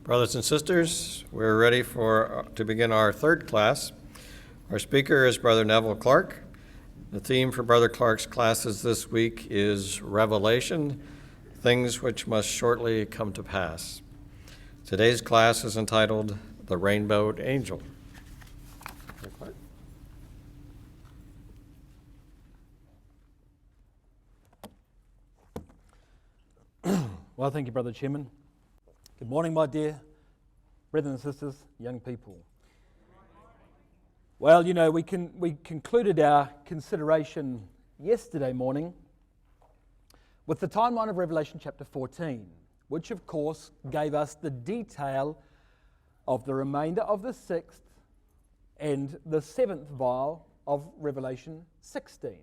Brothers and sisters, we're ready to begin our third class. Our speaker is Brother Neville Clark. The theme for Brother Clark's classes this week is Revelation, Things Which Must Shortly Come to Pass. Today's class is entitled The Rainbowed Angel. Well, thank you, Brother Chairman. Good morning, my dear brothers and sisters, young people. Well, you know, we concluded our consideration yesterday morning with the timeline of Revelation chapter 14, which of course gave us the detail of the remainder of the sixth and the seventh vial of Revelation 16.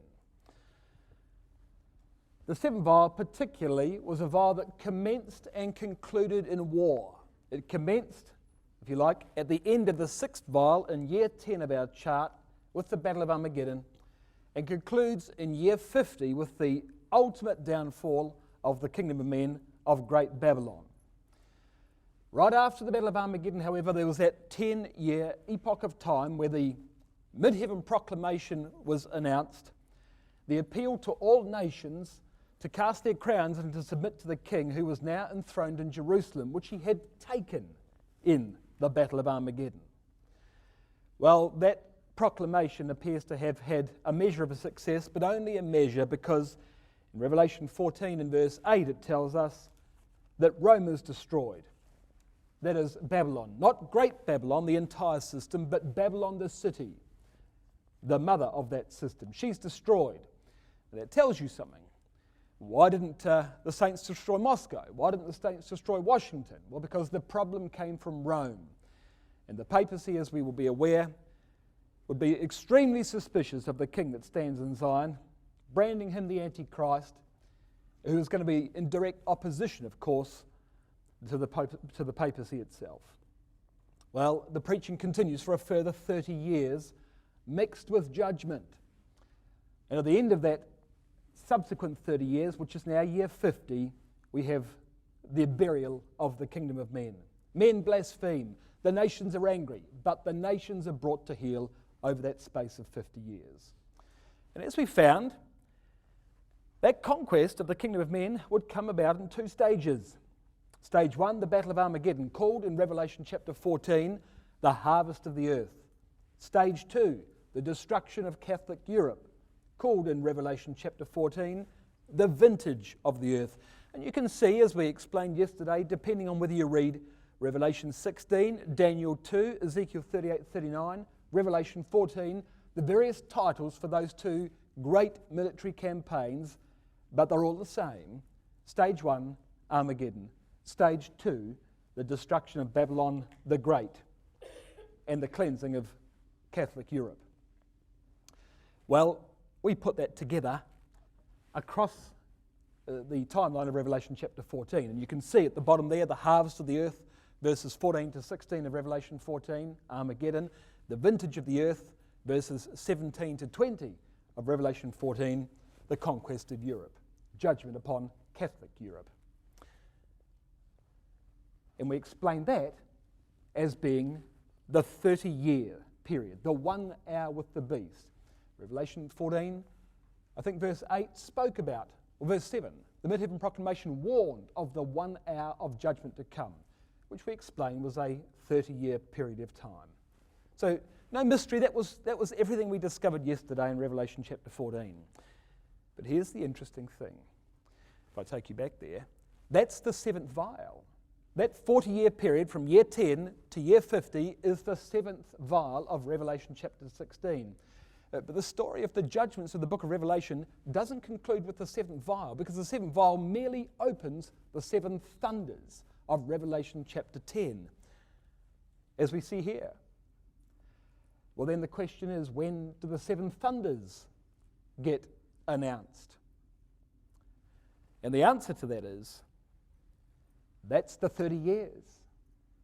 The seventh vial particularly was a vial that commenced and concluded in war. It commenced, if you like, at the end of the sixth vial in year 10 of our chart with the Battle of Armageddon, and concludes in year 50 with the ultimate downfall of the kingdom of men of Great Babylon. Right after the Battle of Armageddon, however, there was that 10-year epoch of time where the mid-heaven proclamation was announced, the appeal to all nations to cast their crowns and to submit to the king who was now enthroned in Jerusalem, which he had taken in the Battle of Armageddon. Well, that proclamation appears to have had a measure of a success, but only a measure, because in Revelation 14 and verse 8 it tells us that Rome is destroyed. That is Babylon, not Great Babylon, the entire system, but Babylon the city, the mother of that system. She's destroyed. And that tells you something. Why didn't the saints destroy Moscow? Why didn't the saints destroy Washington? Well, because the problem came from Rome. And the papacy, as we will be aware, would be extremely suspicious of the king that stands in Zion, branding him the Antichrist, who is going to be in direct opposition, of course, to the papacy itself. Well, the preaching continues for a further 30 years, mixed with judgment. And at the end of that subsequent 30 years, which is now year 50, we have the burial of the kingdom of men. Men blaspheme, the nations are angry, but the nations are brought to heel over that space of 50 years. And as we found, that conquest of the kingdom of men would come about in two stages. Stage one, the Battle of Armageddon, called in Revelation chapter 14, the harvest of the earth. Stage two, the destruction of Catholic Europe, called in Revelation chapter 14, the vintage of the earth. And you can see, as we explained yesterday, depending on whether you read Revelation 16, Daniel 2, Ezekiel 38, 39, Revelation 14, the various titles for those two great military campaigns, but they're all the same. Stage 1, Armageddon. Stage 2, the destruction of Babylon the Great and the cleansing of Catholic Europe. Well, we put that together across the timeline of Revelation chapter 14. And you can see at the bottom there, the harvest of the earth, verses 14 to 16 of Revelation 14, Armageddon. The vintage of the earth, verses 17 to 20 of Revelation 14, the conquest of Europe, judgment upon Catholic Europe. And we explained that as being the 30-year period, the 1 hour with the beast. Revelation 14, I think verse 8 spoke about, or verse 7, the mid-heaven proclamation warned of the 1 hour of judgment to come, which we explained was a 30-year period of time. So no mystery, that was everything we discovered yesterday in Revelation chapter 14. But here's the interesting thing. If I take you back there, that's the seventh vial. That 40-year period from year 10 to year 50 is the seventh vial of Revelation chapter 16. But the story of the judgments of the book of Revelation doesn't conclude with the seventh vial, because the seventh vial merely opens the seven thunders of Revelation chapter 10, as we see here. Well, then the question is, when do the seven thunders get announced? And the answer to that is, that's the 30 years.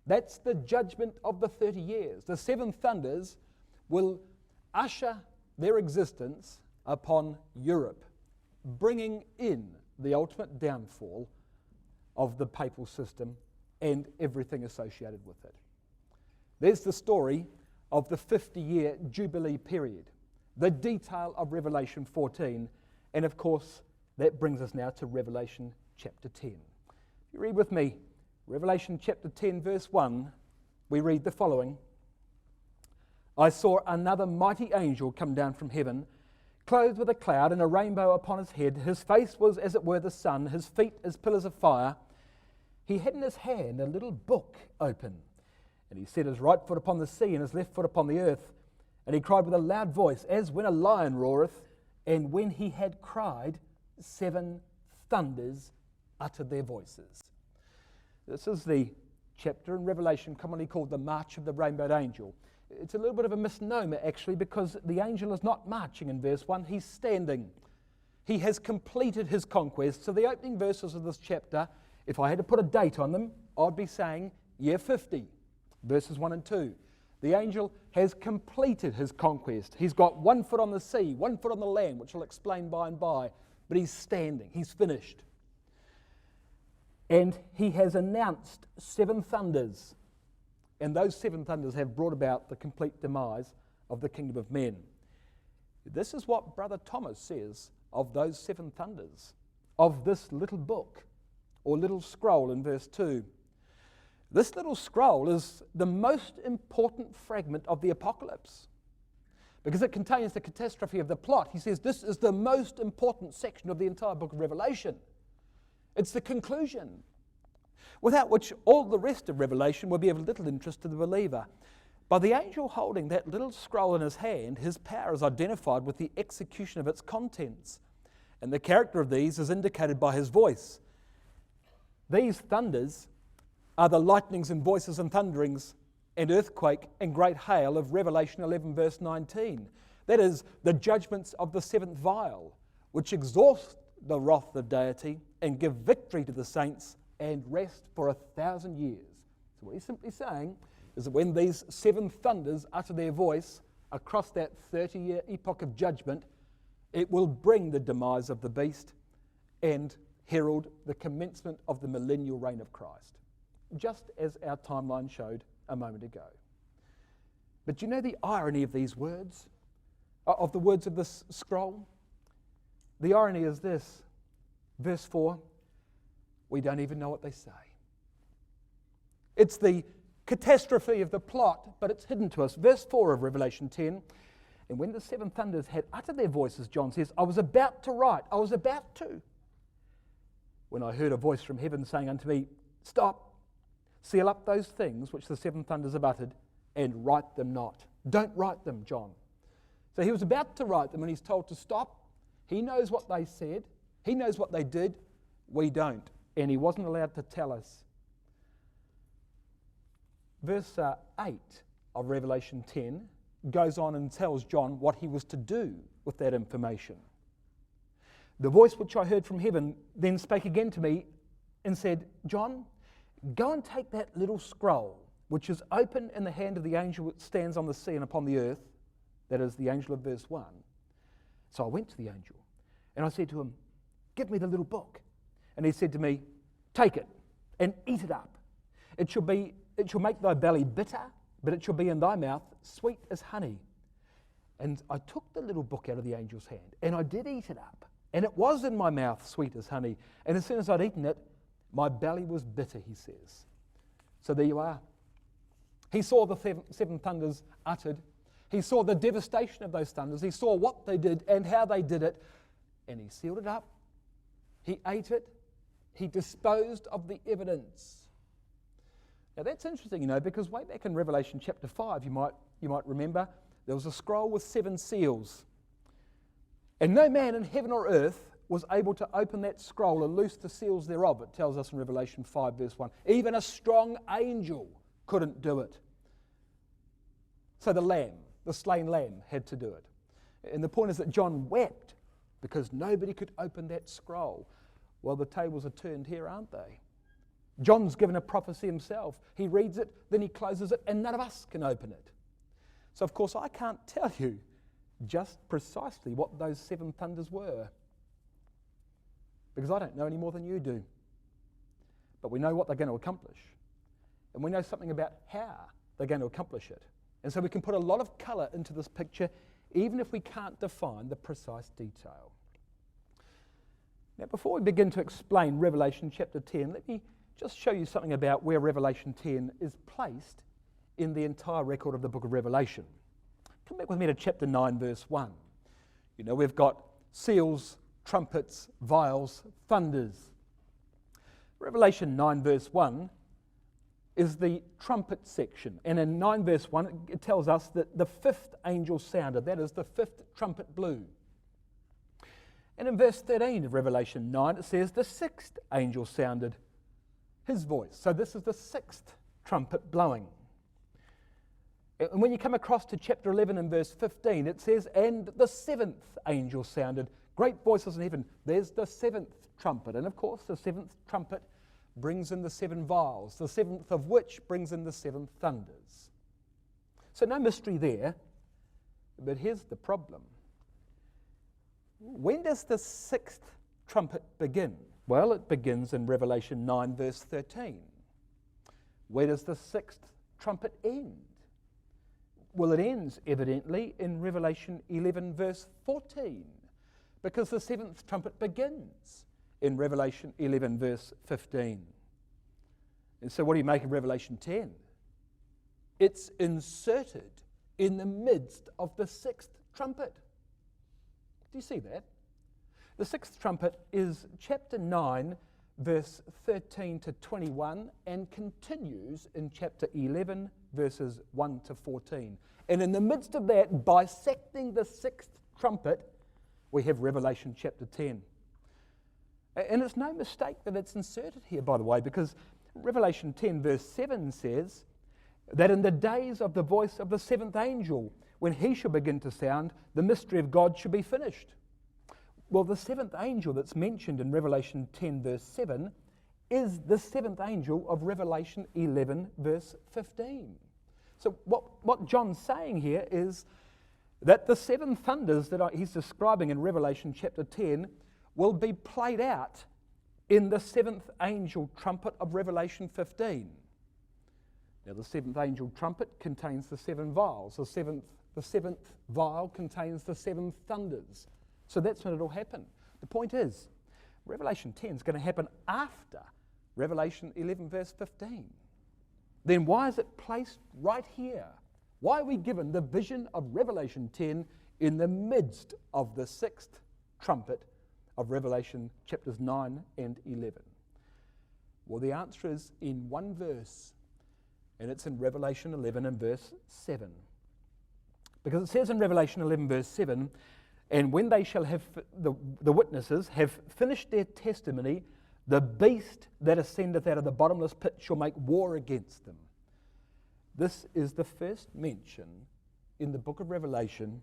That's the judgment of the 30 years. The seven thunders will usher their existence upon Europe, bringing in the ultimate downfall of the papal system and everything associated with it. There's the story of the 50-year Jubilee period, the detail of Revelation 14, and of course, that brings us now to Revelation chapter 10. If you read with me, Revelation chapter 10, verse 1, we read the following. I saw another mighty angel come down from heaven, clothed with a cloud and a rainbow upon his head. His face was as it were the sun, his feet as pillars of fire. He had in his hand a little book open, and he set his right foot upon the sea and his left foot upon the earth. And he cried with a loud voice, as when a lion roareth. And when he had cried, 7 thunders uttered their voices. This is the chapter in Revelation commonly called the March of the Rainbowed Angel. It's a little bit of a misnomer, actually, because the angel is not marching in verse 1, he's standing. He has completed his conquest. So the opening verses of this chapter, if I had to put a date on them, I'd be saying year 50, verses 1 and 2. The angel has completed his conquest. He's got 1 foot on the sea, 1 foot on the land, which I'll explain by and by, but he's standing, he's finished. And he has announced 7 thunders. And those 7 thunders have brought about the complete demise of the kingdom of men. This is what Brother Thomas says of those 7 thunders, of this little book, or little scroll in verse 2. This little scroll is the most important fragment of the apocalypse because it contains the catastrophe of the plot. He says this is the most important section of the entire book of Revelation. It's the conclusion, without which all the rest of Revelation will be of little interest to the believer. By the angel holding that little scroll in his hand, his power is identified with the execution of its contents, and the character of these is indicated by his voice. These thunders are the lightnings and voices and thunderings and earthquake and great hail of Revelation 11 verse 19. That is the judgments of the 7th vial, which exhaust the wrath of deity and give victory to the saints and rest for 1,000 years. So what he's simply saying is that when these 7 thunders utter their voice across that 30-year epoch of judgment, it will bring the demise of the beast and herald the commencement of the millennial reign of Christ, just as our timeline showed a moment ago. But you know the irony of these words, of the words of this scroll? The irony is this, verse 4, we don't even know what they say. It's the catastrophe of the plot, but it's hidden to us. Verse 4 of Revelation 10, and when the 7 thunders had uttered their voices, John says, I was about to write, when I heard a voice from heaven saying unto me, stop, seal up those things which the 7 thunders have uttered, and write them not. Don't write them, John. So he was about to write them, and he's told to stop. He knows what they said. He knows what they did. We don't. And he wasn't allowed to tell us. Verse 8 of Revelation 10 goes on and tells John what he was to do with that information. The voice which I heard from heaven then spake again to me and said, John, go and take that little scroll, which is open in the hand of the angel that stands on the sea and upon the earth, that is the angel of verse 1. So I went to the angel, and I said to him, give me the little book. And he said to me, take it, and eat it up. It shall make thy belly bitter, but it shall be in thy mouth sweet as honey. And I took the little book out of the angel's hand, and I did eat it up. And it was in my mouth sweet as honey. And as soon as I'd eaten it, my belly was bitter, he says. So there you are. He saw the 7 thunders uttered. He saw the devastation of those thunders. He saw what they did and how they did it. And he sealed it up. He ate it. He disposed of the evidence. Now that's interesting, because way back in Revelation chapter 5, you might remember, there was a scroll with 7 seals. And no man in heaven or earth was able to open that scroll and loose the seals thereof, it tells us in Revelation 5 verse 1. Even a strong angel couldn't do it. So the slain lamb, had to do it. And the point is that John wept because nobody could open that scroll. Well, the tables are turned here, aren't they? John's given a prophecy himself. He reads it, then he closes it, and none of us can open it. So, of course, I can't tell you just precisely what those 7 thunders were, because I don't know any more than you do. But we know what they're going to accomplish. and we know something about how they're going to accomplish it. And so we can put a lot of colour into this picture, even if we can't define the precise detail. Now, before we begin to explain Revelation chapter 10, let me just show you something about where Revelation 10 is placed in the entire record of the book of Revelation. Come back with me to chapter 9, verse 1. You know, we've got seals, trumpets, vials, thunders. Revelation 9, verse 1 is the trumpet section. And in 9, verse 1, it tells us that the fifth angel sounded. That is, the fifth trumpet blew. And in verse 13 of Revelation 9, it says the sixth angel sounded his voice. So this is the sixth trumpet blowing. And when you come across to chapter 11 and verse 15, it says, and the seventh angel sounded. Great voices in heaven. There's the seventh trumpet. And of course, the seventh trumpet brings in the seven vials, the seventh of which brings in the seven thunders. So no mystery there, but here's the problem. When does the sixth trumpet begin? Well, it begins in Revelation 9, verse 13. Where does the sixth trumpet end? Well, it ends, evidently, in Revelation 11, verse 14, because the seventh trumpet begins in Revelation 11, verse 15. And so what do you make of Revelation 10? It's inserted in the midst of the sixth trumpet. Do you see that? The sixth trumpet is chapter 9, verse 13 to 21, and continues in chapter 11, verses 1 to 14. And in the midst of that, bisecting the sixth trumpet, we have Revelation chapter 10. And it's no mistake that it's inserted here, by the way, because Revelation 10, verse 7 says that in the days of the voice of the seventh angel, when he shall begin to sound, the mystery of God shall be finished. Well, the seventh angel that's mentioned in Revelation 10, verse 7, is the seventh angel of Revelation 11, verse 15. So what John's saying here is that the seven thunders that he's describing in Revelation chapter 10 will be played out in the seventh angel trumpet of Revelation 15. Now, the seventh angel trumpet contains the seven vials. The seventh vial contains the seven thunders. So that's when it'll happen. The point is, Revelation 10 is going to happen after Revelation 11, verse 15. Then why is it placed right here? Why are we given the vision of Revelation 10 in the midst of the sixth trumpet of Revelation chapters 9 and 11? Well, the answer is in one verse, and it's in Revelation 11 and verse 7. Because it says in Revelation 11, verse 7, and when they shall have, the witnesses have finished their testimony, the beast that ascendeth out of the bottomless pit shall make war against them. This is the first mention in the book of Revelation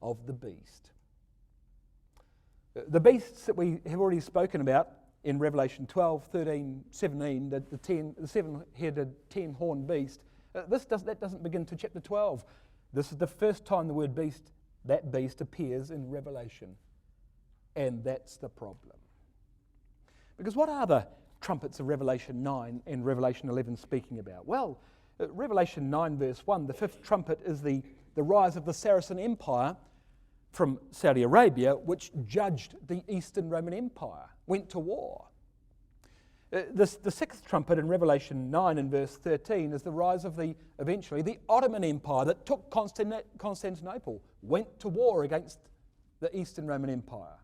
of the beast. The beasts that we have already spoken about in Revelation 12, 13, 17, the seven-headed, 10-horned beast, that doesn't begin to chapter 12. This is the first time the word beast, that beast, appears in Revelation. And that's the problem. Because what are the trumpets of Revelation 9 and Revelation 11 speaking about? Well, Revelation 9 verse 1, the fifth trumpet is the rise of the Saracen Empire from Saudi Arabia, which judged the Eastern Roman Empire, went to war. The sixth trumpet in Revelation 9 and verse 13 is the rise of eventually the Ottoman Empire that took Constantinople, went to war against the Eastern Roman Empire.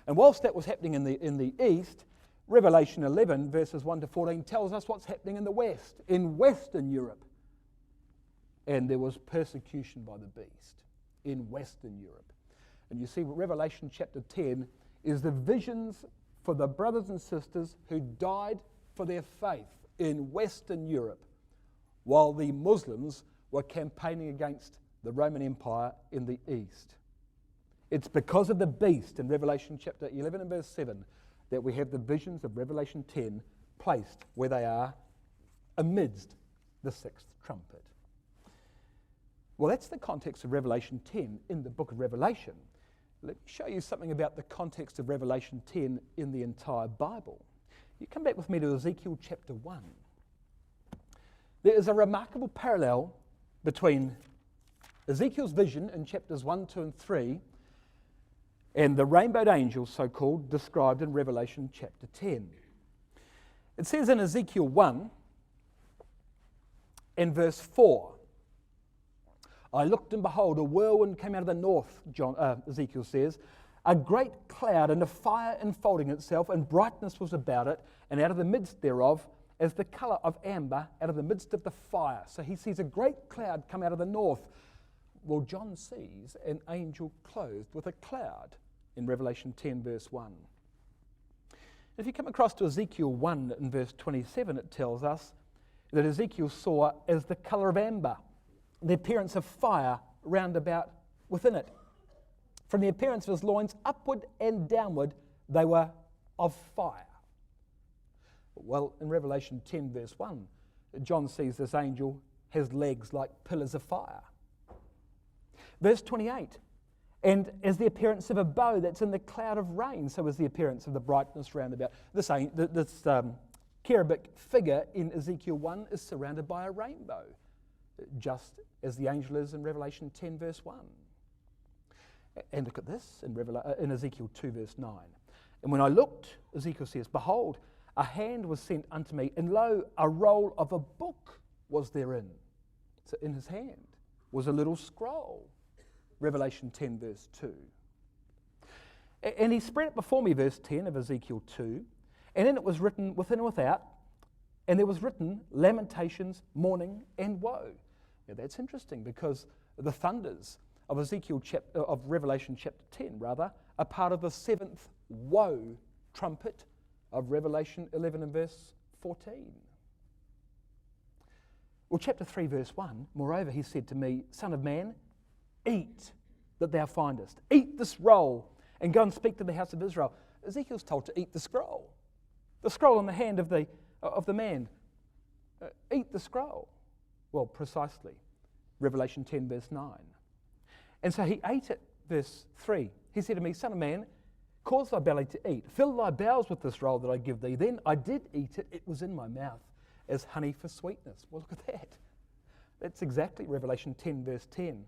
And whilst that was happening in the East, Revelation 11 verses 1 to 14 tells us what's happening in the West, in Western Europe. And there was persecution by the beast in Western Europe. And you see, Revelation chapter 10 is the visions for the brothers and sisters who died for their faith in Western Europe, while the Muslims were campaigning against the Roman Empire in the East. It's because of the beast in Revelation chapter 11 and verse 7 that we have the visions of Revelation 10 placed where they are amidst the sixth trumpet. Well, that's the context of Revelation 10 in the book of Revelation. Let me show you something about the context of Revelation 10 in the entire Bible. You come back with me to Ezekiel chapter 1. There is a remarkable parallel between Ezekiel's vision in chapters 1, 2, and 3 and the rainbowed angels, so-called, described in Revelation chapter 10. It says in Ezekiel 1 and verse 4, I looked and behold, a whirlwind came out of the north, Ezekiel says, a great cloud and a fire enfolding itself, and brightness was about it, and out of the midst thereof, as the colour of amber, out of the midst of the fire. So he sees a great cloud come out of the north. Well, John sees an angel clothed with a cloud in Revelation 10, verse 1. If you come across to Ezekiel 1 in verse 27, it tells us that Ezekiel saw as the colour of amber, the appearance of fire round about within it. From the appearance of his loins, upward and downward, they were of fire. Well, in Revelation 10, verse 1, John sees this angel has legs like pillars of fire. Verse 28, and as the appearance of a bow that's in the cloud of rain, so is the appearance of the brightness round about. This cherubic figure in Ezekiel 1 is surrounded by a rainbow, just as the angel is in Revelation 10, verse 1. And look at this in Ezekiel 2, verse 9. And when I looked, Ezekiel says, behold, a hand was sent unto me, and lo, a roll of a book was therein. So in his hand was a little scroll. Revelation 10, verse 2. And he spread it before me, verse 10 of Ezekiel 2, and in it was written within and without, and there was written lamentations, mourning, and woe. Now that's interesting, because the thunders of Revelation chapter 10, are part of the seventh woe trumpet of Revelation 11 and verse 14. Well, chapter 3, verse 1, moreover, he said to me, Son of man, eat that thou findest. Eat this roll, and go and speak to the house of Israel. Ezekiel's told to eat the scroll in the hand of the man. Eat the scroll. Well, precisely. Revelation 10, verse 9. And so he ate it, verse 3. He said to me, Son of man, cause thy belly to eat. Fill thy bowels with this roll that I give thee. Then I did eat it. It was in my mouth as honey for sweetness. Well, look at that. That's exactly Revelation 10, verse 10.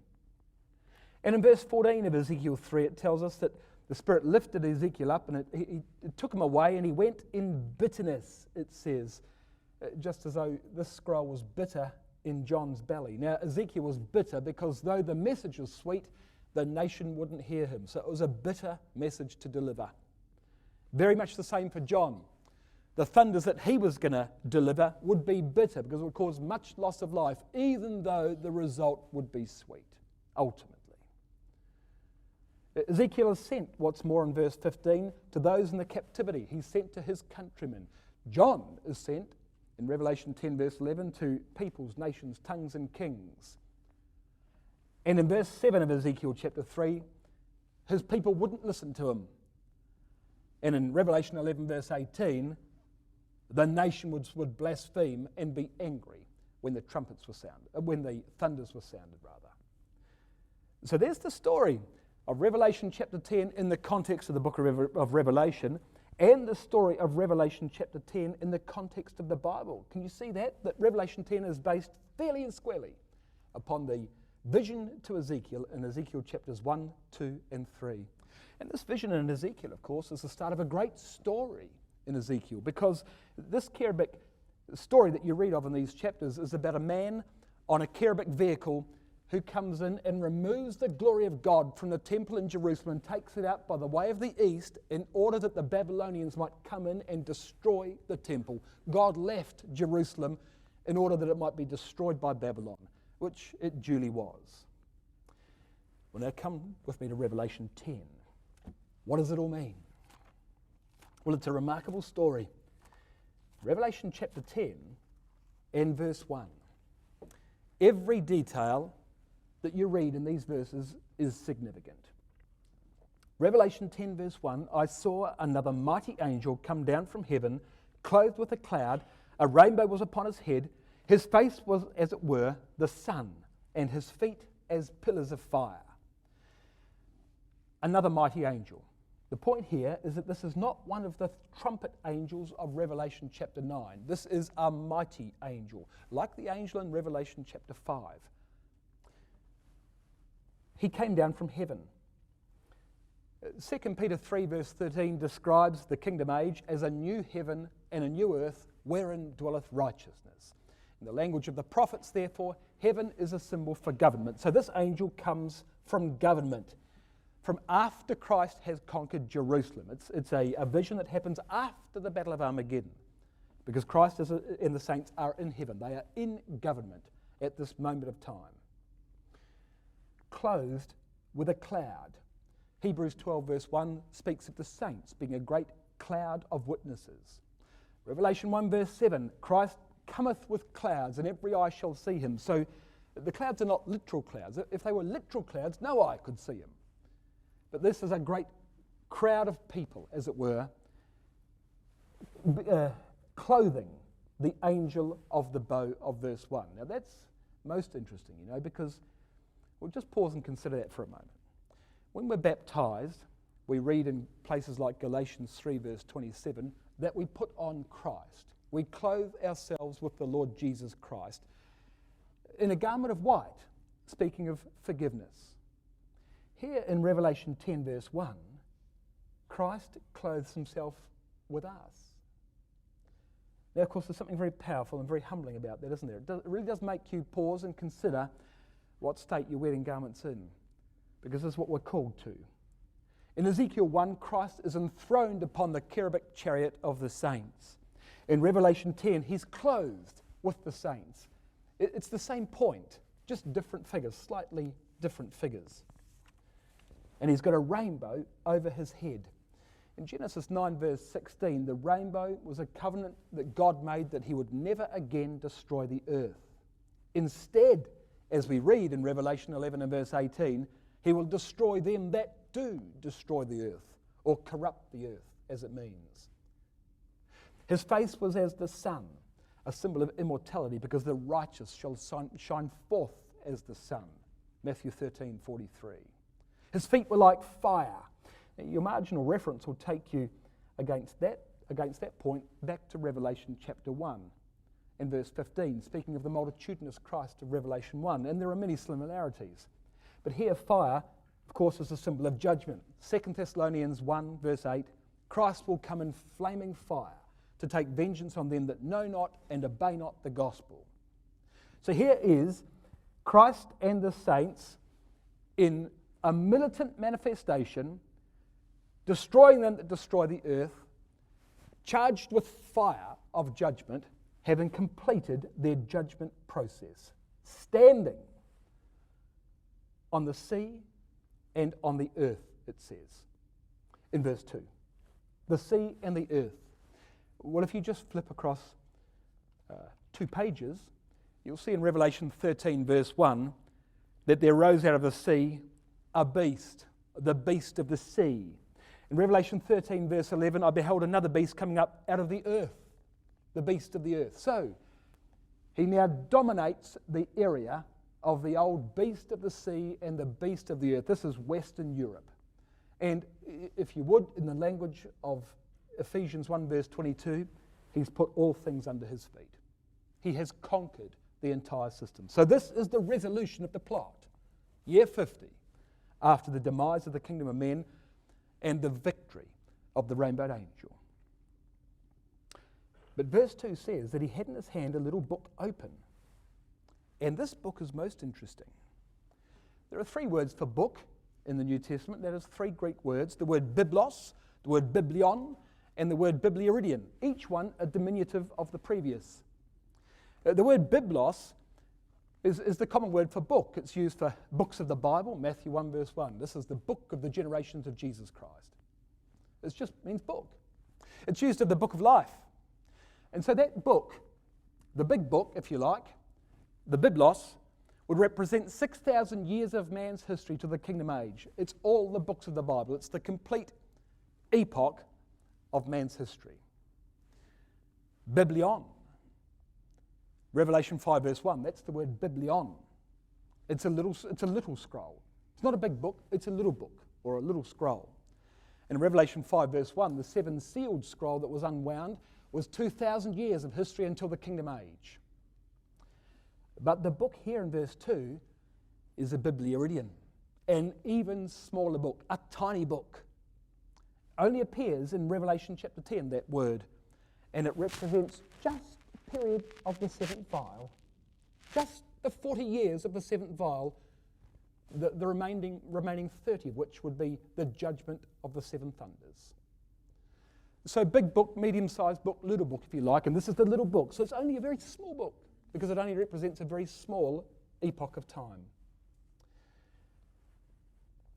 And in verse 14 of Ezekiel 3, it tells us that the Spirit lifted Ezekiel up and it took him away, and he went in bitterness, it says, just as though this scroll was bitter in John's belly. Now, Ezekiel was bitter because though the message was sweet, the nation wouldn't hear him. So it was a bitter message to deliver. Very much the same for John. The thunders that he was going to deliver would be bitter because it would cause much loss of life, even though the result would be sweet, ultimately. Ezekiel is sent, what's more in verse 15, to those in the captivity. He's sent to his countrymen. John is sent in Revelation 10, verse 11, to peoples, nations, tongues, and kings. And in verse 7 of Ezekiel chapter 3, his people wouldn't listen to him. And in Revelation 11, verse 18, the nation would blaspheme and be angry when the trumpets were sounded, when the thunders were sounded, rather. So there's the story of Revelation chapter 10 in the context of the book of Revelation, and the story of Revelation chapter 10 in the context of the Bible. Can you see that? That Revelation 10 is based fairly and squarely upon the vision to Ezekiel in Ezekiel chapters 1, 2, and 3. And this vision in Ezekiel, of course, is the start of a great story in Ezekiel, because this cherubic story that you read of in these chapters is about a man on a cherubic vehicle who comes in and removes the glory of God from the temple in Jerusalem and takes it out by the way of the east in order that the Babylonians might come in and destroy the temple. God left Jerusalem in order that it might be destroyed by Babylon, which it duly was. Well, now come with me to Revelation 10. What does it all mean? Well, it's a remarkable story. Revelation chapter 10 and verse 1. Every detail that you read in these verses is significant. Revelation 10 verse 1, I saw another mighty angel come down from heaven, clothed with a cloud. A rainbow was upon his head. His face was, as it were, the sun, and his feet as pillars of fire. Another mighty angel. The point here is that this is not one of the trumpet angels of Revelation chapter 9. This is a mighty angel, like the angel in Revelation chapter 5. He came down from heaven. 2 Peter 3 verse 13 describes the kingdom age as a new heaven and a new earth wherein dwelleth righteousness. In the language of the prophets, therefore, heaven is a symbol for government. So this angel comes from government, from after Christ has conquered Jerusalem. It's a vision that happens after the Battle of Armageddon, because Christ and the saints are in heaven. They are in government at this moment of time. Clothed with a cloud. Hebrews 12 verse 1 speaks of the saints being a great cloud of witnesses. Revelation 1 verse 7, Christ cometh with clouds, and every eye shall see him. So the clouds are not literal clouds. If they were literal clouds, no eye could see him. But this is a great crowd of people, as it were, clothing the angel of the bow of verse 1. Now that's most interesting, because we'll just pause and consider that for a moment. When we're baptized, we read in places like Galatians 3 verse 27 that we put on Christ. We clothe ourselves with the Lord Jesus Christ in a garment of white, speaking of forgiveness. Here in Revelation 10 verse 1, Christ clothes himself with us. Now, of course, there's something very powerful and very humbling about that, isn't there? It really does make you pause and consider what state your wedding garment's in, because this is what we're called to. In Ezekiel 1, Christ is enthroned upon the cherubic chariot of the saints. In Revelation 10, he's clothed with the saints. It's the same point, just different figures, slightly different figures. And he's got a rainbow over his head. In Genesis 9 verse 16, the rainbow was a covenant that God made that he would never again destroy the earth. Instead, as we read in Revelation 11 and verse 18, he will destroy them that do destroy the earth, or corrupt the earth, as it means. His face was as the sun, a symbol of immortality, because the righteous shall shine forth as the sun. Matthew 13:43. His feet were like fire. Now, your marginal reference will take you against that point back to Revelation chapter 1 and verse 15, speaking of the multitudinous Christ of Revelation 1, and there are many similarities. But here fire, of course, is a symbol of judgment. 2 Thessalonians 1 verse 8, Christ will come in flaming fire to take vengeance on them that know not and obey not the gospel. So here is Christ and the saints in a militant manifestation, destroying them that destroy the earth, charged with fire of judgment, having completed their judgment process, standing on the sea and on the earth, it says, in verse 2. The sea and the earth. Well, if you just flip across 2 pages, you'll see in Revelation 13 verse 1 that there rose out of the sea a beast, the beast of the sea. In Revelation 13 verse 11, I beheld another beast coming up out of the earth, the beast of the earth. So, he now dominates the area of the old beast of the sea and the beast of the earth. This is Western Europe. And if you would, in the language of Ephesians 1 verse 22, he's put all things under his feet. He has conquered the entire system. So this is the resolution of the plot. Year 50, after the demise of the kingdom of men and the victory of the rainbowed angel. But verse 2 says that he had in his hand a little book open. And this book is most interesting. There are 3 words for book in the New Testament. That is 3 Greek words. The word biblos, the word biblion, and the word biblioridion. Each one a diminutive of the previous. The word biblos is the common word for book. It's used for books of the Bible, Matthew 1 verse 1. This is the book of the generations of Jesus Christ. It just means book. It's used of the book of life. And so that book, the big book, if you like, the biblos, would represent 6,000 years of man's history to the kingdom age. It's all the books of the Bible. It's the complete epoch of man's history. Biblion. Revelation 5 verse 1, that's the word biblion. It's a little scroll. It's not a big book, it's a little book or a little scroll. In Revelation 5 verse 1, the seven-sealed scroll that was unwound was 2,000 years of history until the kingdom age. But the book here in verse 2 is a Bibliaridion, an even smaller book, a tiny book. Only appears in Revelation chapter 10, that word, and it represents just the period of the seventh vial, just the 40 years of the seventh vial, the remaining 30 of which would be the judgment of the seven thunders. So big book, medium-sized book, little book if you like, and this is the little book. So it's only a very small book because it only represents a very small epoch of time.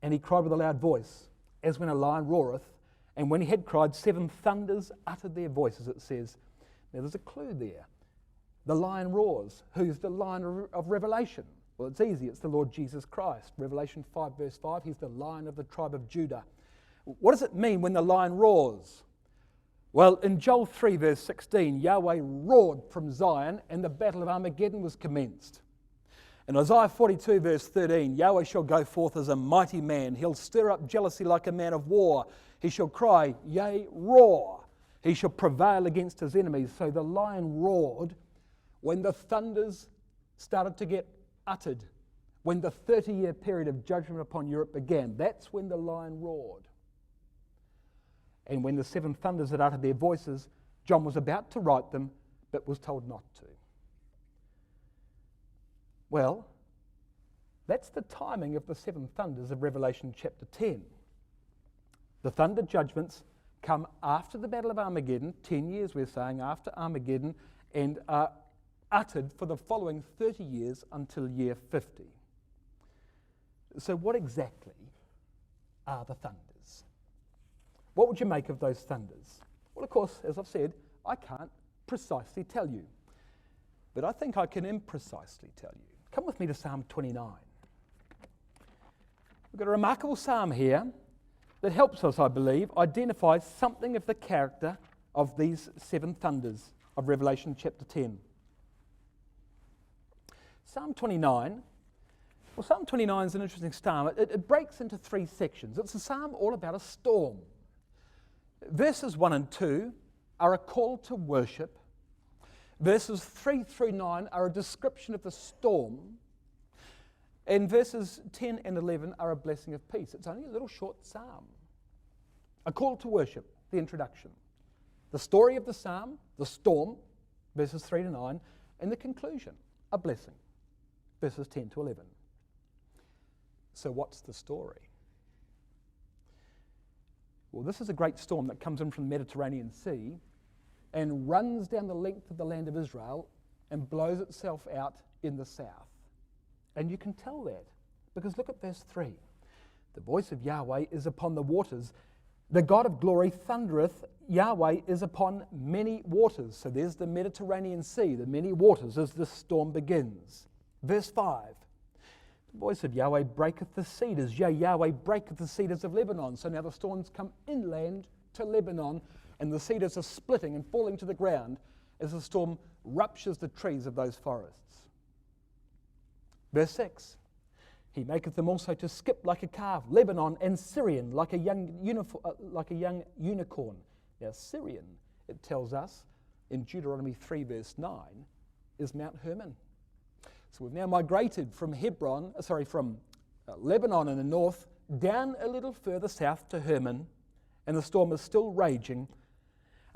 And he cried with a loud voice, as when a lion roareth, and when he had cried, seven thunders uttered their voices, it says. Now there's a clue there. The lion roars. Who's the lion of Revelation? Well, it's easy. It's the Lord Jesus Christ. Revelation 5 verse 5, he's the lion of the tribe of Judah. What does it mean when the lion roars? Well, in Joel 3 verse 16, Yahweh roared from Zion and the battle of Armageddon was commenced. In Isaiah 42 verse 13, Yahweh shall go forth as a mighty man. He'll stir up jealousy like a man of war. He shall cry, yea, roar. He shall prevail against his enemies. So the lion roared when the thunders started to get uttered, when the 30-year period of judgment upon Europe began. That's when the lion roared. And when the seven thunders had uttered their voices, John was about to write them, but was told not to. Well, that's the timing of the seven thunders of Revelation chapter 10. The thunder judgments come after the Battle of Armageddon, 10 years we're saying after Armageddon, and are uttered for the following 30 years until year 50. So what exactly are the thunders? What would you make of those thunders? Well, of course, as I've said, I can't precisely tell you, but I think I can imprecisely tell you. Come with me to Psalm 29. We've got a remarkable psalm here that helps us, I believe, identify something of the character of these seven thunders of Revelation chapter 10. Psalm 29, well, Psalm 29 is an interesting psalm. It breaks into three sections. It's a psalm all about a storm. Verses 1 and 2 are a call to worship. Verses 3 through 9 are a description of the storm. And verses 10 and 11 are a blessing of peace. It's only a little short psalm. A call to worship, the introduction. The story of the psalm, the storm, verses 3 to 9, and the conclusion, a blessing, verses 10 to 11. So what's the story? Well, this is a great storm that comes in from the Mediterranean Sea and runs down the length of the land of Israel and blows itself out in the south. And you can tell that because look at verse 3. The voice of Yahweh is upon the waters. The God of glory thundereth. Yahweh is upon many waters. So there's the Mediterranean Sea, the many waters as this storm begins. Verse 5. The voice of Yahweh breaketh the cedars. Yea, Yahweh breaketh the cedars of Lebanon. So now the storms come inland to Lebanon, and the cedars are splitting and falling to the ground as the storm ruptures the trees of those forests. Verse 6. He maketh them also to skip like a calf, Lebanon and Syrian like a young unicorn. Now Syrian, it tells us in Deuteronomy 3 verse 9, is Mount Hermon. So we've now migrated from Lebanon in the north down a little further south to Hermon, and the storm is still raging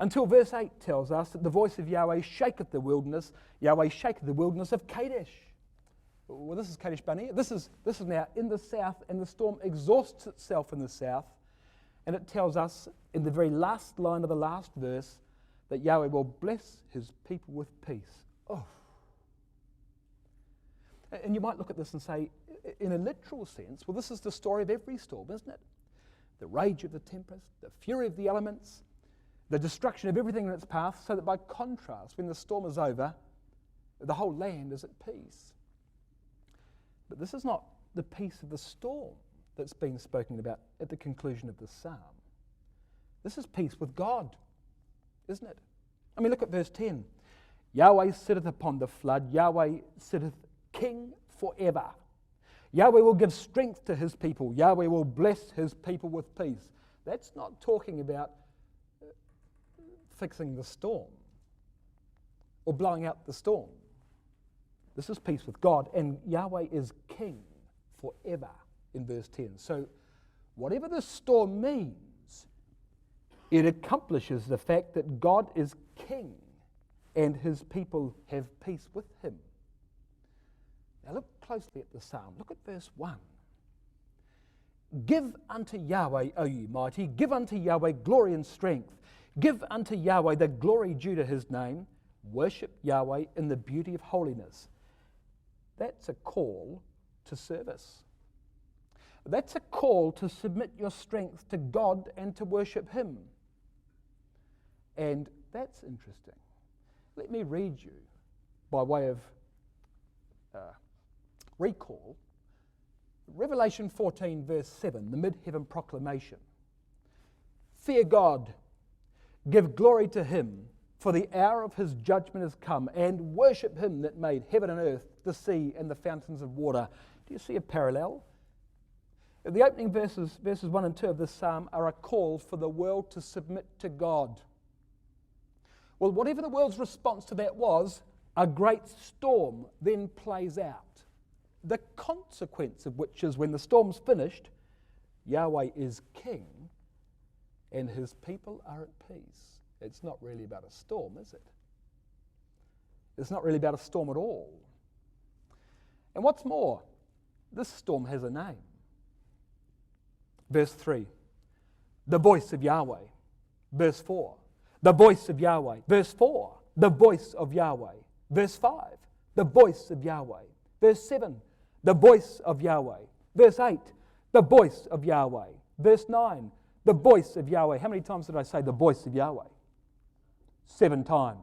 until verse 8 tells us that the voice of Yahweh shaketh the wilderness. Yahweh shaketh the wilderness of Kadesh. Well, this is Kadesh Barnea. This is now in the south, and the storm exhausts itself in the south, and it tells us in the very last line of the last verse that Yahweh will bless his people with peace. Oh. And you might look at this and say, in a literal sense, well, this is the story of every storm, isn't it? The rage of the tempest, the fury of the elements, the destruction of everything in its path, so that by contrast, when the storm is over, the whole land is at peace. But this is not the peace of the storm that's being spoken about at the conclusion of the psalm. This is peace with God, isn't it? I mean, look at verse 10. Yahweh sitteth upon the flood. Yahweh sitteth king forever. Yahweh will give strength to his people. Yahweh will bless his people with peace. That's not talking about fixing the storm or blowing out the storm. This is peace with God, and Yahweh is king forever in verse 10. So whatever the storm means, it accomplishes the fact that God is king and his people have peace with him. Now look closely at the psalm. Look at verse 1. Give unto Yahweh, O ye mighty, give unto Yahweh glory and strength. Give unto Yahweh the glory due to his name. Worship Yahweh in the beauty of holiness. That's a call to service. That's a call to submit your strength to God and to worship him. And that's interesting. Let me read you, by way of recall, Revelation 14 verse 7, the mid-heaven proclamation. Fear God, give glory to him, for the hour of his judgment has come, and worship him that made heaven and earth, the sea, and the fountains of water. Do you see a parallel? The opening verses 1 and 2 of this psalm are a call for the world to submit to God. Well, whatever the world's response to that was, a great storm then plays out. The consequence of which is when the storm's finished, Yahweh is king and his people are at peace. It's not really about a storm, is it? It's not really about a storm at all. And what's more, this storm has a name. Verse 3, the voice of Yahweh. Verse 4, the voice of Yahweh. Verse 4, the voice of Yahweh. Verse 5, the voice of Yahweh. Verse 7, the voice of Yahweh. Verse 8, the voice of Yahweh. Verse 9, the voice of Yahweh. How many times did I say the voice of Yahweh? 7 times.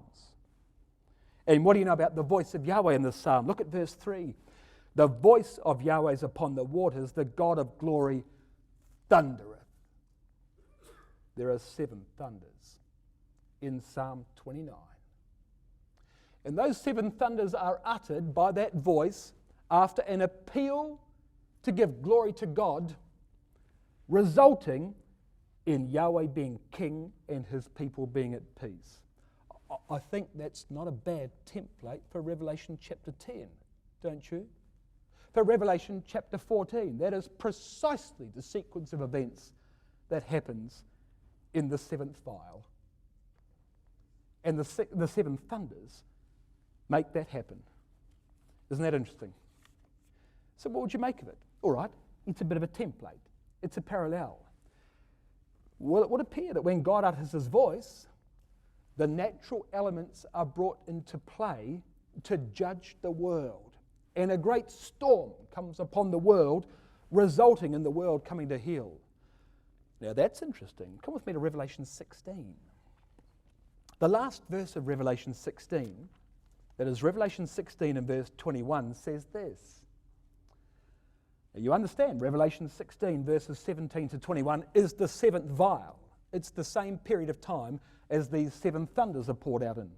And what do you know about the voice of Yahweh in this psalm? Look at verse 3. The voice of Yahweh is upon the waters, the God of glory thundereth. There are 7 thunders in Psalm 29. And those 7 thunders are uttered by that voice after an appeal to give glory to God, resulting in Yahweh being king and his people being at peace. I think that's not a bad template for Revelation chapter 10, don't you? For Revelation chapter 14, that is precisely the sequence of events that happens in the 7th vial. And the 7 thunders make that happen. Isn't that interesting? So what would you make of it? All right, it's a bit of a template. It's a parallel. Well, it would appear that when God utters his voice, the natural elements are brought into play to judge the world. And a great storm comes upon the world, resulting in the world coming to heel. Now that's interesting. Come with me to Revelation 16. The last verse of Revelation 16, that is Revelation 16 and verse 21, says this. Now you understand, Revelation 16 verses 17 to 21 is the 7th vial. It's the same period of time as these 7 thunders are poured out in.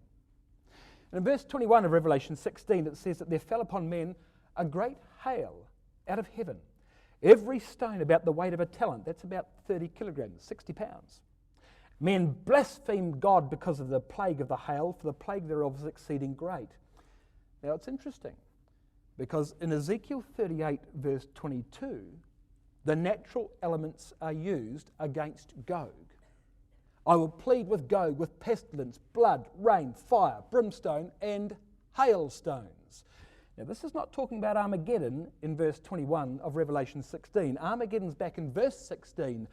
And in verse 21 of Revelation 16 it says that there fell upon men a great hail out of heaven. Every stone about the weight of a talent, that's about 30 kilograms, 60 pounds. Men blasphemed God because of the plague of the hail, for the plague thereof was exceeding great. Now it's interesting, because in Ezekiel 38 verse 22, the natural elements are used against Gog. I will plead with Gog with pestilence, blood, rain, fire, brimstone, and hailstones. Now this is not talking about Armageddon in verse 21 of Revelation 16. Armageddon's back in verse 16.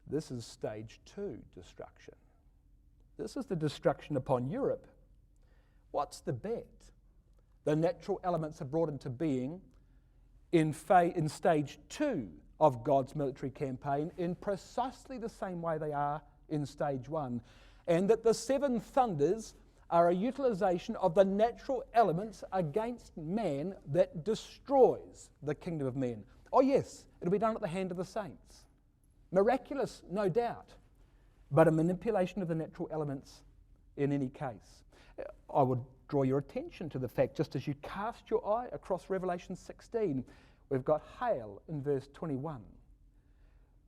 This is stage 2 destruction. This is the destruction upon Europe. What's the bet? The natural elements are brought into being in stage 2 of God's military campaign in precisely the same way they are in stage 1. And that the 7 thunders are a utilization of the natural elements against man that destroys the kingdom of men. Oh yes, it'll be done at the hand of the saints. Miraculous, no doubt, but a manipulation of the natural elements in any case. I would draw your attention to the fact, just as you cast your eye across Revelation 16, we've got hail in verse 21.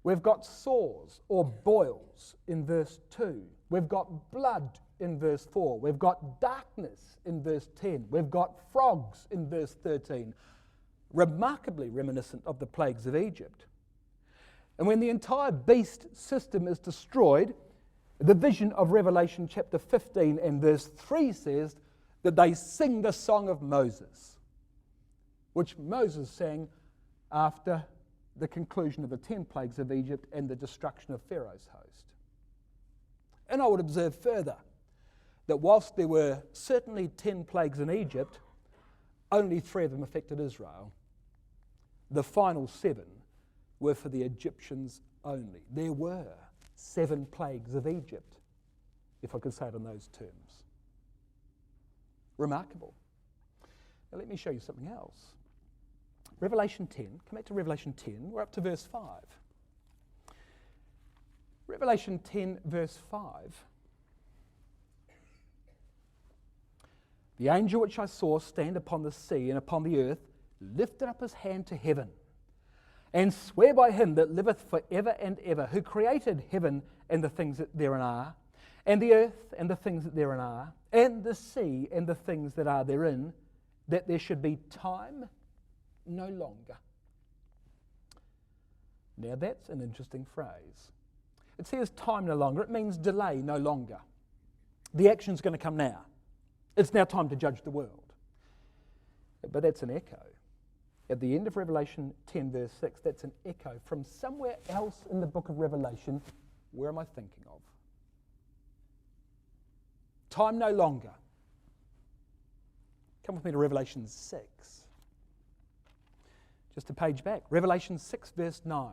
We've got sores or boils in verse 2. We've got blood in verse 4. We've got darkness in verse 10. We've got frogs in verse 13. Remarkably reminiscent of the plagues of Egypt. And when the entire beast system is destroyed, the vision of Revelation chapter 15 and verse 3 says that they sing the song of Moses, which Moses sang after the conclusion of the 10 plagues of Egypt and the destruction of Pharaoh's host. And I would observe further that whilst there were certainly 10 plagues in Egypt, only 3 of them affected Israel. The final 7 were for the Egyptians only. There were 7 plagues of Egypt, if I could say it in those terms. Remarkable. Now let me show you something else. Revelation 10, come back to Revelation 10, we're up to verse 5. Revelation 10, verse 5. The angel which I saw stand upon the sea and upon the earth lifted up his hand to heaven, and swear by him that liveth for ever and ever, who created heaven and the things that therein are, and the earth and the things that therein are, and the sea and the things that are therein, that there should be time no longer. Now that's an interesting phrase. It says time no longer. It means delay no longer. The action's going to come now. It's now time to judge the world. But that's an echo. At the end of Revelation 10 verse 6, that's an echo from somewhere else in the book of Revelation. Where am I thinking of? Time no longer. Come with me to Revelation 6. Just a page back. Revelation 6 verse 9.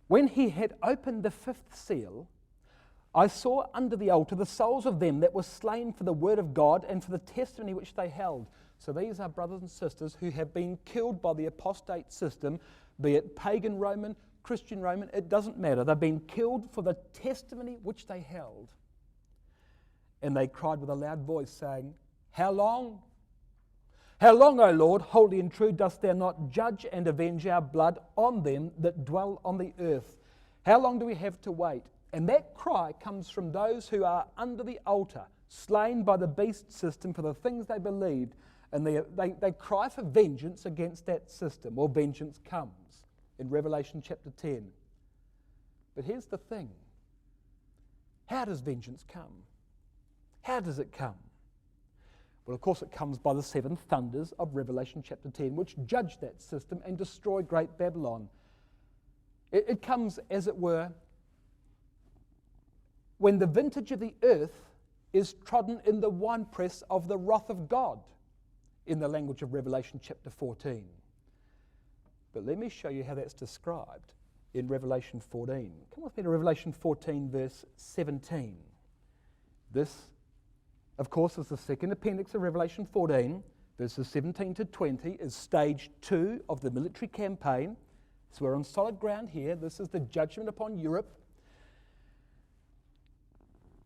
When he had opened the 5th seal, I saw under the altar the souls of them that were slain for the word of God and for the testimony which they held. So these are brothers and sisters who have been killed by the apostate system, be it pagan Roman, Christian Roman, it doesn't matter. They've been killed for the testimony which they held. And they cried with a loud voice, saying, How long? How long, O Lord, holy and true, dost thou not judge and avenge our blood on them that dwell on the earth? How long do we have to wait? And that cry comes from those who are under the altar, slain by the beast system for the things they believed, and they cry for vengeance against that system, or vengeance comes in Revelation chapter 10. But here's the thing. How does vengeance come? How does it come? Well, of course, it comes by the 7 thunders of Revelation chapter 10, which judged that system and destroyed Great Babylon. It comes, as it were, when the vintage of the earth is trodden in the winepress of the wrath of God, in the language of Revelation chapter 14. But let me show you how that's described in Revelation 14. Come with me to Revelation 14, verse 17. This, of course, is the second appendix of Revelation 14. Verses 17 to 20 is stage 2 of the military campaign. So we're on solid ground here. This is the judgment upon Europe.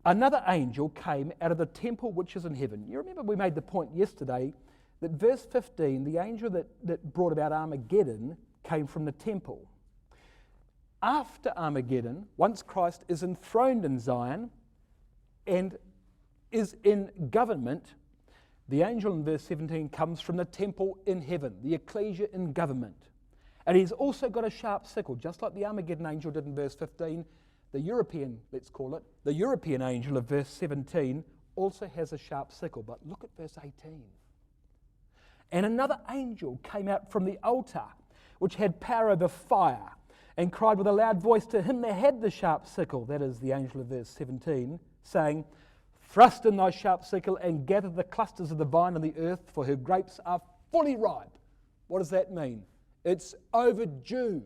Another angel came out of the temple which is in heaven. You remember we made the point yesterday that verse 15, the angel that brought about Armageddon came from the temple. After Armageddon, once Christ is enthroned in Zion and is in government, the angel in verse 17 comes from the temple in heaven, the ecclesia in government. And he's also got a sharp sickle, just like the Armageddon angel did in verse 15. The European, let's call it, the European angel of verse 17 also has a sharp sickle. But look at verse 18. And another angel came out from the altar, which had power over fire, and cried with a loud voice to him that had the sharp sickle, that is the angel of verse 17, saying, Thrust in thy sharp sickle and gather the clusters of the vine on the earth, for her grapes are fully ripe. What does that mean? It's overdue.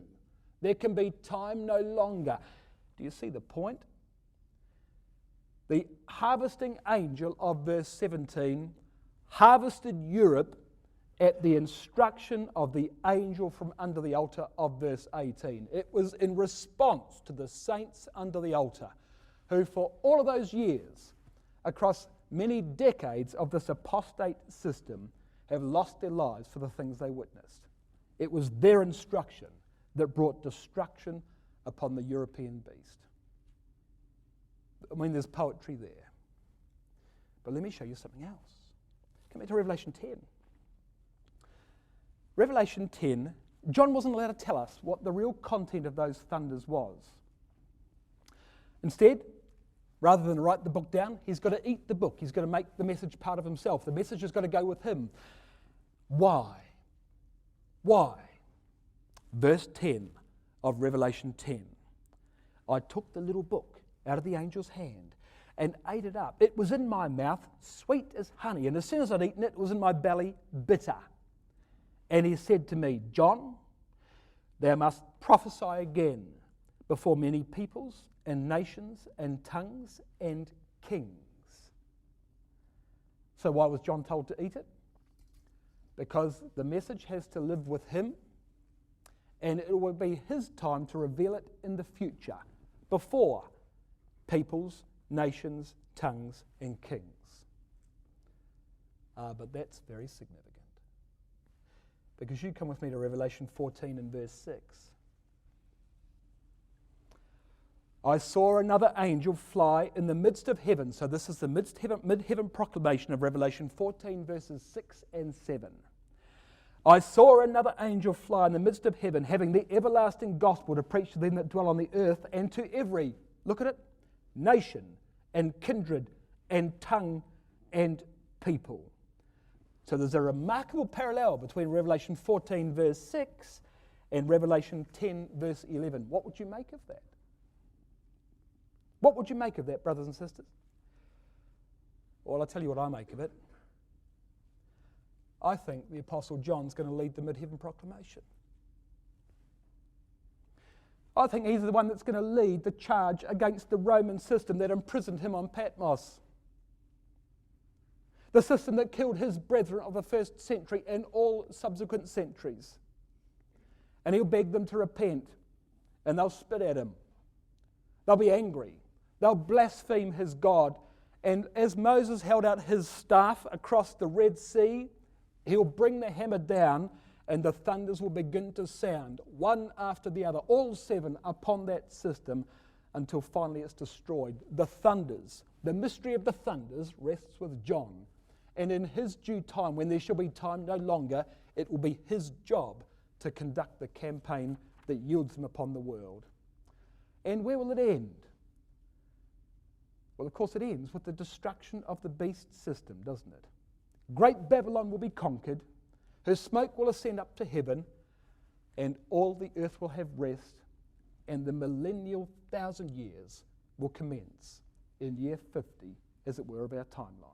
There can be time no longer. Do you see the point? The harvesting angel of verse 17 harvested Europe at the instruction of the angel from under the altar of verse 18. It was in response to the saints under the altar, who for all of those years, across many decades of this apostate system, have lost their lives for the things they witnessed. It was their instruction that brought destruction upon the European beast. I mean, there's poetry there. But let me show you something else. Come back to Revelation 10. Revelation 10, John wasn't allowed to tell us what the real content of those thunders was. Instead, rather than write the book down, he's got to eat the book. He's got to make the message part of himself. The message has got to go with him. Why? Why? Verse 10 of Revelation 10. I took the little book out of the angel's hand and ate it up. It was in my mouth, sweet as honey. And as soon as I'd eaten it, it was in my belly, bitter. And he said to me, John, thou must prophesy again before many peoples and nations and tongues and kings. So why was John told to eat it? Because the message has to live with him, and it will be his time to reveal it in the future, before peoples, nations, tongues, and kings. But that's very significant. Because you come with me to Revelation 14 and verse 6. I saw another angel fly in the midst of heaven. So this is the mid-heaven proclamation of Revelation 14 verses 6 and 7. I saw another angel fly in the midst of heaven, having the everlasting gospel to preach to them that dwell on the earth, and to every, look at it, nation and kindred and tongue and people. So there's a remarkable parallel between Revelation 14 verse 6 and Revelation 10 verse 11. What would you make of that? What would you make of that, brothers and sisters? Well, I'll tell you what I make of it. I think the Apostle John's going to lead the mid-heaven proclamation. I think he's the one that's going to lead the charge against the Roman system that imprisoned him on Patmos. The system that killed his brethren of the first century and all subsequent centuries. And he'll beg them to repent, and they'll spit at him. They'll be angry. They'll blaspheme his God. And as Moses held out his staff across the Red Sea, he'll bring the hammer down, and the thunders will begin to sound, one after the other, all seven upon that system, until finally it's destroyed. The thunders, the mystery of the thunders rests with John. And in his due time, when there shall be time no longer, it will be his job to conduct the campaign that yields him upon the world. And where will it end? Well, of course, it ends with the destruction of the beast system, doesn't it? Great Babylon will be conquered, her smoke will ascend up to heaven, and all the earth will have rest, and the millennial 1,000 years will commence in year 50, as it were, of our timeline.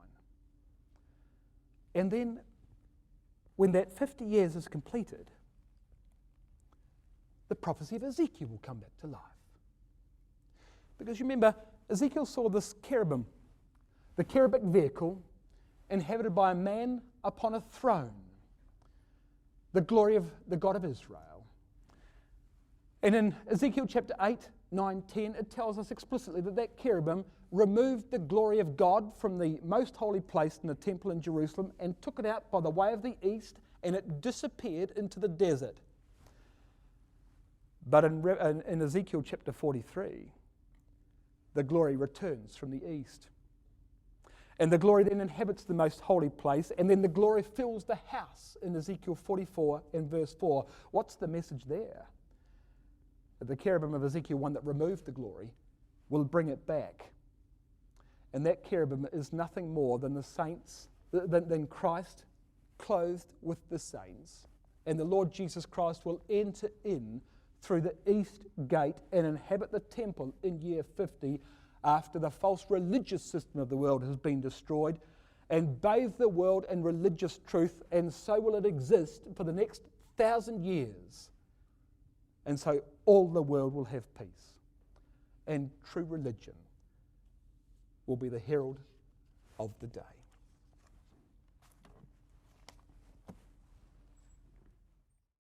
And then, when that 50 years is completed, the prophecy of Ezekiel will come back to life. Because you remember, Ezekiel saw this cherubim, the cherubic vehicle, inhabited by a man upon a throne, the glory of the God of Israel. And in Ezekiel chapter 8, 9, 10, it tells us explicitly that that cherubim removed the glory of God from the most holy place in the temple in Jerusalem and took it out by the way of the east, and it disappeared into the desert. But in Ezekiel chapter 43, the glory returns from the east. And the glory then inhabits the most holy place, and then the glory fills the house in Ezekiel 44 and verse 4. What's the message there? That the cherubim of Ezekiel 1 that removed the glory will bring it back. And that cherubim is nothing more than the saints, than Christ clothed with the saints. And the Lord Jesus Christ will enter in through the east gate and inhabit the temple in year 50 after the false religious system of the world has been destroyed, and bathe the world in religious truth, and so will it exist for the next 1,000 years. And so all the world will have peace. And true religion will be the herald of the day.